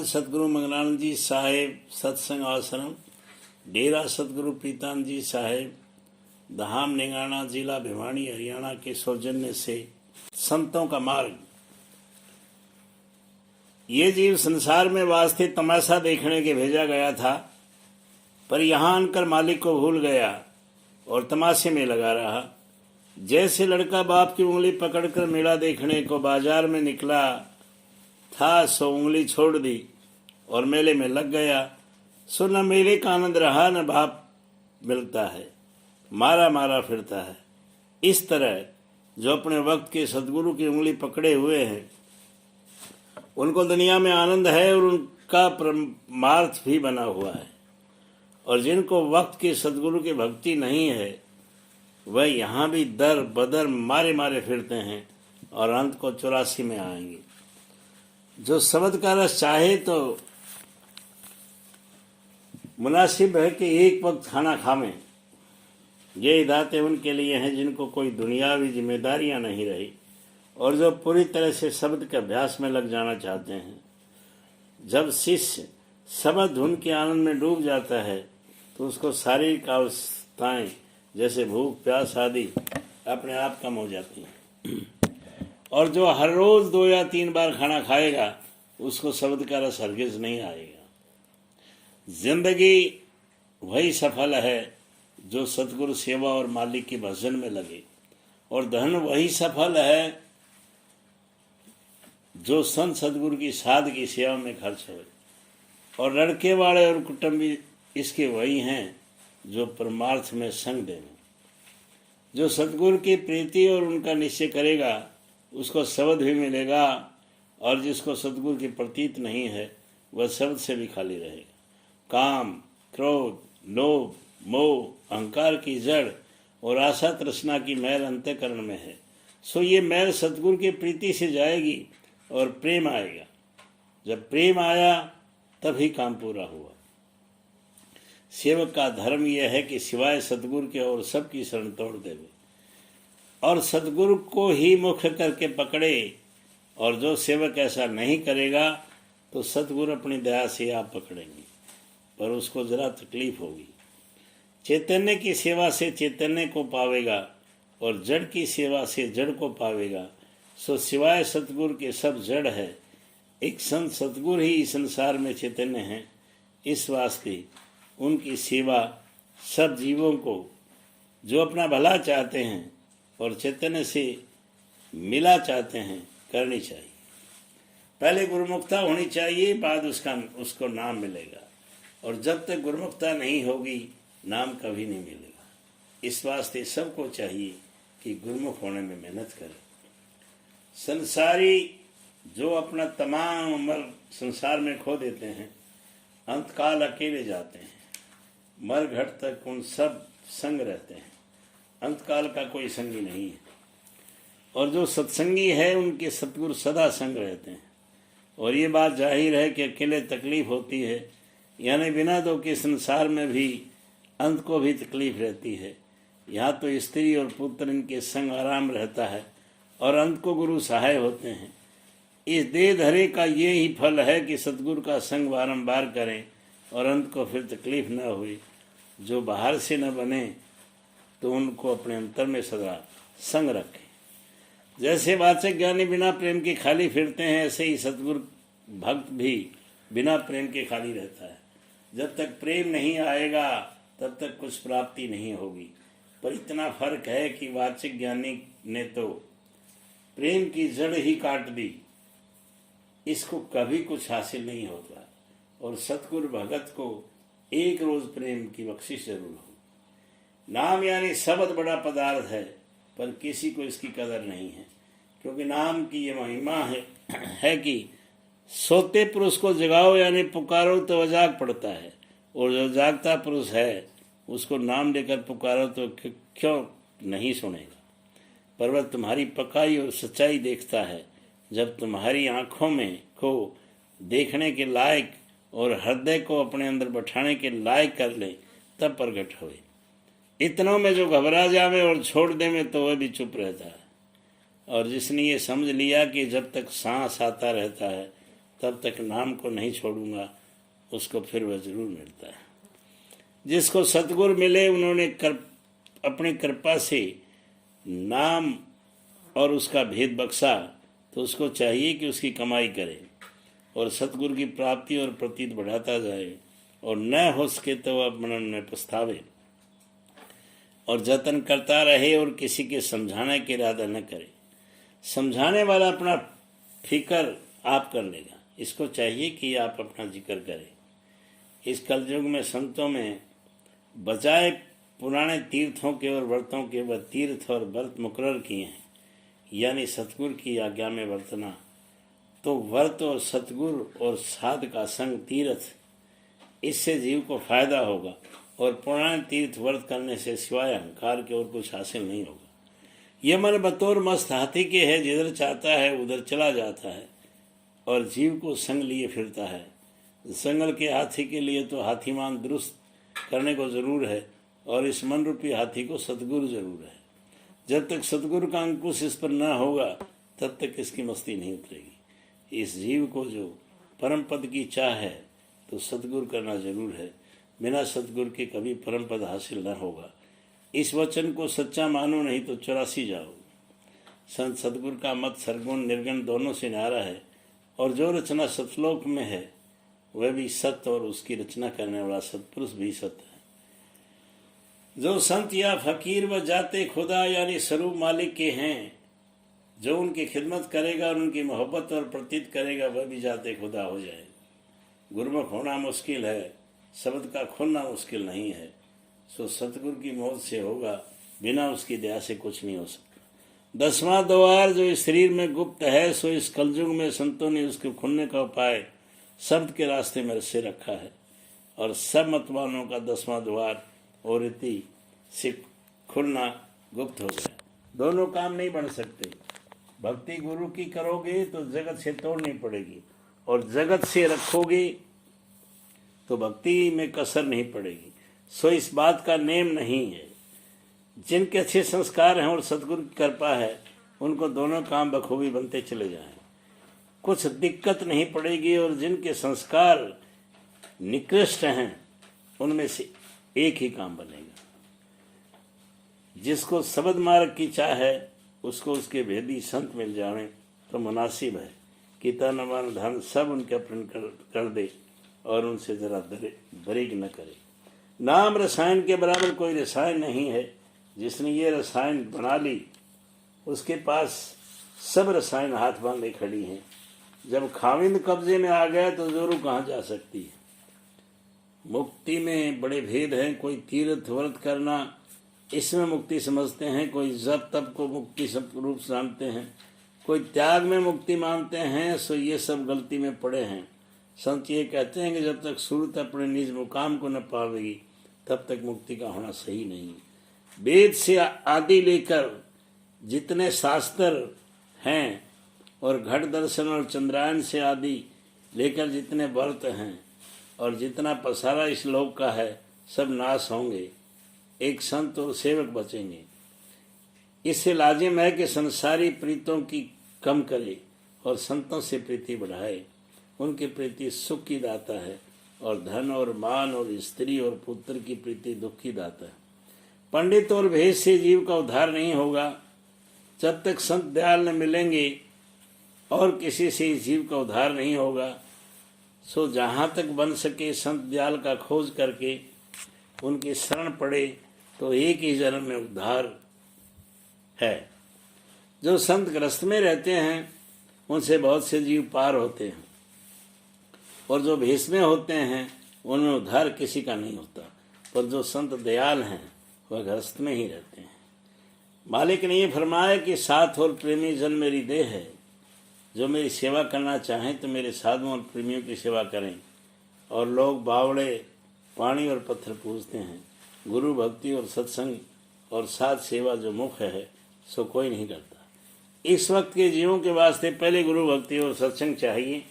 धन सतगुरु मंगलानंद जी साहेब सत्संग आश्रम, डेरा सतगुरु प्रीतानंद जी साहेब, धाम निंगाना, जिला भिवानी, हरियाणा के सौजन्य से संतों का मार्ग। ये जीव संसार में वास्ते तमाशा देखने के भेजा गया था, पर यहाँ आकर मालिक को भूल गया और तमाशे में लगा रहा। जैसे लड़का बाप की उंगली पकड़कर मेला देखने को बाजार में निकला था, सो उंगली छोड़ दी और मेले में लग गया। सो न मेले का आनंद रहा, न बाप मिलता है, मारा मारा फिरता है। इस तरह जो अपने वक्त के सदगुरु की उंगली पकड़े हुए हैं, उनको दुनिया में आनंद है और उनका परमार्थ भी बना हुआ है। और जिनको वक्त के सदगुरु की भक्ति नहीं है, वह यहाँ भी दर बदर मारे मारे फिरते हैं और अंत को 84 में आएंगे। जो शब्द का रस चाहे तो मुनासिब है कि एक वक्त खाना खावें। ये हिदायतें उनके लिए हैं जिनको कोई दुनियावी जिम्मेदारियां नहीं रही और जो पूरी तरह से शब्द के अभ्यास में लग जाना चाहते हैं। जब शिष्य शब्द धुन के आनंद में डूब जाता है तो उसको शारीरिक अवस्थाएं जैसे भूख प्यास आदि अपने आप कम हो जाती हैं। और जो हर रोज 2 या 3 बार खाना खाएगा, उसको शब्द का रस हरगिज नहीं आएगा। जिंदगी वही सफल है जो सतगुरु सेवा और मालिक की भजन में लगे, और धन वही सफल है जो संत सतगुरु की साध की सेवा में खर्च हो। और लड़के वाले और कुटुंबी इसके वही हैं जो परमार्थ में संग दें। जो सतगुरु की प्रीति और उनका निश्चय करेगा, उसको शब्द भी मिलेगा, और जिसको सतगुरु की प्रतीत नहीं है, वह शब्द से भी खाली रहेगा। काम, क्रोध, लोभ, मोह, अहंकार की जड़ और आशा तृष्णा की मैल अंतःकरण में है। सो ये मैल सतगुरु की प्रीति से जाएगी और प्रेम आएगा। जब प्रेम आया तभी काम पूरा हुआ। सेवक का धर्म यह है कि सिवाय सतगुरु के और सबकी शरण तोड़ देवे और सतगुरु को ही मुख्य करके पकड़े। और जो सेवक ऐसा नहीं करेगा तो सतगुरु अपनी दया से आप पकड़ेंगे, पर उसको जरा तकलीफ होगी। चैतन्य की सेवा से चैतन्य को पावेगा और जड़ की सेवा से जड़ को पावेगा। सो सिवाय सतगुरु के सब जड़ है। एक संत सतगुरु ही इस संसार में चैतन्य है। इस वास्ते उनकी सेवा सब जीवों को जो अपना भला चाहते हैं और चैतन्य से मिला चाहते हैं करनी चाहिए। पहले गुरुमुखता होनी चाहिए, बाद उसको नाम मिलेगा। और जब तक गुरुमुखता नहीं होगी, नाम कभी नहीं मिलेगा। इस वास्ते सबको चाहिए कि गुरुमुख होने में मेहनत करें। संसारी जो अपना तमाम उम्र संसार में खो देते हैं, अंतकाल अकेले जाते हैं। मर घट तक उन सब संग रहते हैं। अंतकाल का कोई संगी नहीं है। और जो सत्संगी है, उनके सतगुरु सदा संग रहते हैं। और ये बात जाहिर है कि अकेले तकलीफ होती है, यानी बिना दो के संसार में भी अंत को भी तकलीफ रहती है। यहाँ तो स्त्री और पुत्र इनके संग आराम रहता है और अंत को गुरु सहाय होते हैं। इस देह धरे का ये ही फल है कि सतगुरु का संग बारंबार करें और अंत को फिर तकलीफ न हुई। जो बाहर से न बने तो उनको अपने अंतर में सदा संग रखें। जैसे वाचक ज्ञानी बिना प्रेम के खाली फिरते हैं, ऐसे ही सतगुरु भक्त भी बिना प्रेम के खाली रहता है। जब तक प्रेम नहीं आएगा तब तक कुछ प्राप्ति नहीं होगी। पर इतना फर्क है कि वाचक ज्ञानी ने तो प्रेम की जड़ ही काट दी, इसको कभी कुछ हासिल नहीं होता। और सतगुरु भगत को एक रोज प्रेम की बख्शिश जरूर हो। नाम यानी शब्द बड़ा पदार्थ है, पर किसी को इसकी कदर नहीं है, क्योंकि नाम की ये महिमा है कि सोते पुरुष को जगाओ यानी पुकारो तो वह जाग पड़ता है, और जो जागता पुरुष है उसको नाम लेकर पुकारो तो क्यों नहीं सुनेगा। पर वह तुम्हारी पकाई और सच्चाई देखता है। जब तुम्हारी आंखों में को देखने के लायक और हृदय को अपने अंदर बैठाने के लायक कर ले, तब प्रकट होए। इतनों में जो घबरा जावे और छोड़ दे में, तो वह भी चुप रहता है। और जिसने ये समझ लिया कि जब तक सांस आता रहता है तब तक नाम को नहीं छोड़ूंगा, उसको फिर वह जरूर मिलता है। जिसको सतगुरु मिले, उन्होंने अपनी कृपा से नाम और उसका भेद बख्शा, तो उसको चाहिए कि उसकी कमाई करे और सतगुरु की प्राप्ति और प्रतीत बढ़ाता जाए, और न हो सके तो वह मनन में पछतावे और जतन करता रहे और किसी के समझाने के इरादा न करे। समझाने वाला अपना फिक्र आप कर लेगा, इसको चाहिए कि आप अपना जिक्र करें। इस कलयुग में संतों में बजाय पुराने तीर्थों के और व्रतों के वह तीर्थ और व्रत मुकर्रर किए हैं, यानी सतगुरु की आज्ञा में वर्तना। तो व्रत और सतगुरु और साध का संग तीर्थ, इससे जीव को फायदा होगा, और पुराने तीर्थ व्रत करने से सिवाय अहंकार के और कुछ हासिल नहीं होगा। यह मन बतौर मस्त हाथी के है, जिधर चाहता है उधर चला जाता है और जीव को संग लिए फिरता है। जंगल के हाथी के लिए तो हाथीमान दुरुस्त करने को जरूर है, और इस मन रूपी हाथी को सतगुरु जरूर है। जब तक सतगुरु का अंकुश इस पर न होगा, तब तक इसकी मस्ती नहीं उतरेगी। इस जीव को जो परम पद की चाह है, तो सतगुरु करना जरूर है। बिना सतगुरु के कभी परम पद हासिल न होगा। इस वचन को सच्चा मानो, नहीं तो 84 जाओ। संत सतगुरु का मत सरगुण निर्गुण दोनों से न्यारा है, और जो रचना सतलोक में है वह भी सत्य, और उसकी रचना करने वाला सतपुरुष भी सत्य है। जो संत या फकीर व जाते खुदा यानी स्वरूप मालिक के हैं, जो उनकी खिदमत करेगा और उनकी मोहब्बत और प्रतीत करेगा, वह भी जाते खुदा हो जाए। गुरमुख होना मुश्किल है, शब्द का खुलना मुश्किल नहीं है। सो सतगुरु की मौत से होगा, बिना उसकी दया से कुछ नहीं हो सकता। 10वां द्वार जो इस शरीर में गुप्त है, सो इस कलयुग में संतों ने उसके खुलने का उपाय संत के रास्ते में से रखा है, और सब मतवानों का 10वां द्वार और रीति से खुलना गुप्त हो गया। दोनों काम नहीं बन सकते। भक्ति गुरु की करोगे तो जगत से तोड़नी पड़ेगी, और जगत से रखोगे तो भक्ति में कसर नहीं पड़ेगी। सो इस बात का नेम नहीं है। जिनके अच्छे संस्कार हैं और सतगुरु की कृपा है, उनको दोनों काम बखूबी बनते चले जाएं, कुछ दिक्कत नहीं पड़ेगी। और जिनके संस्कार निकृष्ट हैं, उनमें से एक ही काम बनेगा। जिसको शब्द मार्ग की चाह है, उसको उसके भेदी संत मिल जाए तो मुनासिब है कि तन मन धन सब उनके अर्पण कर दे, और उनसे जरा दरेग न करे। नाम रसायन के बराबर कोई रसायन नहीं है। जिसने ये रसायन बना ली, उसके पास सब रसायन हाथ बांधे खड़ी हैं। जब खाविंद कब्जे में आ गया तो जोरू कहाँ जा सकती है। मुक्ति में बड़े भेद हैं। कोई तीर्थ व्रत करना इसमें मुक्ति समझते हैं, कोई जप तप को मुक्ति रूप जानते हैं, कोई त्याग में मुक्ति मानते हैं। सो ये सब गलती में पड़े हैं। संत ये कहते हैं कि जब तक सूरत अपने निज मुकाम को न पावेगी, तब तक मुक्ति का होना सही नहीं। वेद से आदि लेकर जितने शास्त्र हैं, और घट दर्शन और चंद्रायन से आदि लेकर जितने व्रत हैं, और जितना पसारा इस लोक का है, सब नाश होंगे। एक संत और सेवक बचेंगे। इससे लाजिम है कि संसारी प्रीतों की कम करे और संतों से प्रीति बढ़ाए। उनकी प्रीति सुख की दाता है, और धन और मान और स्त्री और पुत्र की प्रीति दुख की दाता है। पंडित और भेद से जीव का उद्धार नहीं होगा। जब तक संत दयाल न मिलेंगे और किसी से इस जीव का उद्धार नहीं होगा। सो जहाँ तक बन सके संत दयाल का खोज करके उनकी शरण पड़े, तो एक ही जन्म में उद्धार है। जो संत ग्रस्त में रहते हैं, उनसे बहुत से जीव पार होते हैं, और जो भेष में होते हैं, उनमें उद्धार किसी का नहीं होता। पर जो संत दयाल हैं, वह ग्रस्त में ही रहते हैं। मालिक ने ये फरमाया कि साथ और प्रेमी जन मेरी देह है। जो मेरी सेवा करना चाहें तो मेरे साधुओं और प्रेमियों की सेवा करें। और लोग बावड़े पानी और पत्थर पूजते हैं। गुरु भक्ति और सत्संग और साथ सेवा जो मुख्य है, सो कोई नहीं करता। इस वक्त के जीवों के वास्ते पहले गुरु भक्ति और सत्संग चाहिए।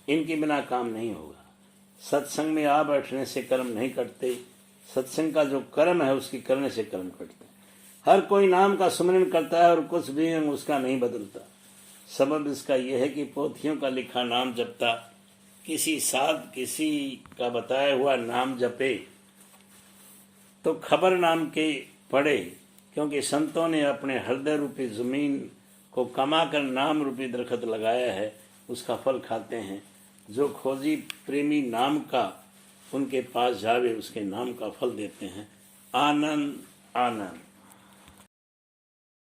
इनके बिना काम नहीं होगा। सत्संग में आ बैठने से कर्म नहीं कटते। सत्संग का जो कर्म है, उसके करने से कर्म कटते हैं। हर कोई नाम का सुमिरन करता है, और कुछ भी उसका नहीं बदलता। सबब इसका यह है कि पोथियों का लिखा नाम जपता किसी साध किसी का बताया हुआ नाम जपे तो खबर नाम के पढ़े, क्योंकि संतों ने अपने हृदय रूपी जमीन को कमाकर नाम रूपी दरख्त लगाया है, उसका फल खाते हैं। जो खोजी प्रेमी नाम का उनके पास जावे, उसके नाम का फल देते हैं। आनंद आनंद।